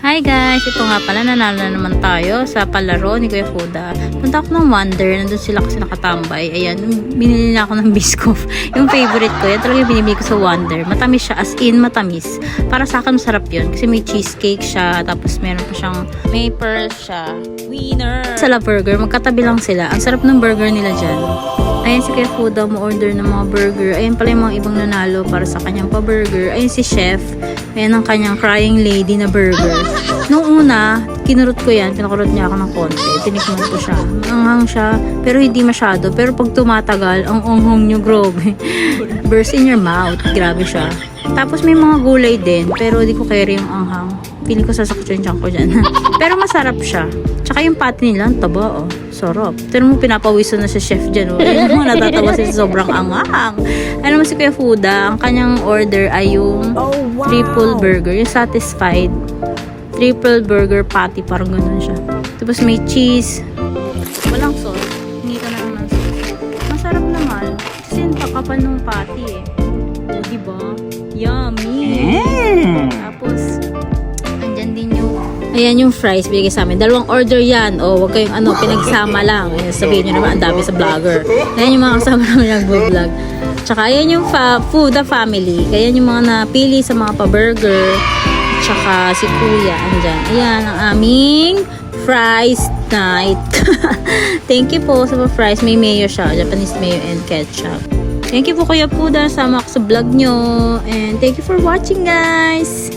Hi guys! Ito nga pala, nanalo na naman tayo sa palaro ni Kuya Fuda. Punta ako ng Wonder, nandun sila kasi nakatambay. Ayan, binili na ako ng Biscoff. Yung favorite ko, yan talaga yung binibili ko sa Wonder. Matamis siya, as in matamis. Para sa akin, masarap yun. Kasi may cheesecake siya, tapos meron pa siyang, may pearl siya. Winner! Sa La Burger, magkatabi lang sila. Ang sarap ng burger nila dyan. Ayan si Kuya Fuda, mo-order ng mga burger. Ayan pala yung mga ibang nanalo para sa kanyang pa-burger. Ayan si Chef. Ayan ang kanyang crying lady na burger. Nung una, kinurot ko yan. Pinakurot niya ako ng konti. Tinikman ko siya. Anghang siya, pero hindi masyado. Pero pag tumatagal, ang anghang niyo, grabe. Burst in your mouth. Grabe siya. Tapos may mga gulay din, pero di ko carry yung anghang. Feeling ko sasakit yung ko dyan. Pero masarap siya. Tsaka yung patty nila, ang taba, oh. Sarap. Pero mo pinapawisan na si Chef dyan, oh. Ayun mo, natatawa siya sa sobrang anghang. Ano mo si Kuya Fuda, ang kanyang order ay yung triple burger. Yung satisfied. Triple burger patty, parang ganun siya. Tapos may cheese. Walang sauce. Hindi ka na naman sauce. Masarap naman. Kasi yung kapal ng patty, eh. O, diba? Yummy! Tapos, andyan din yung ayan yung fries binigay sa amin. Dalawang order yan. O, wag kayong pinagsama lang. Ayan, sabihin nyo naman, ang dami sa vlogger. Ayan yung mga kasama namin nag-vlog. Tsaka, ayan yung Fuda family. Ayan yung mga napili sa mga pa-burger. Tsaka, si Kuya, andyan. Ayan, ang aming fries night. Thank you po sa mga fries. May mayo siya. Japanese mayo and ketchup. Thank you po Kuya Fuda. Sama ako sa vlog nyo. And thank you for watching, guys.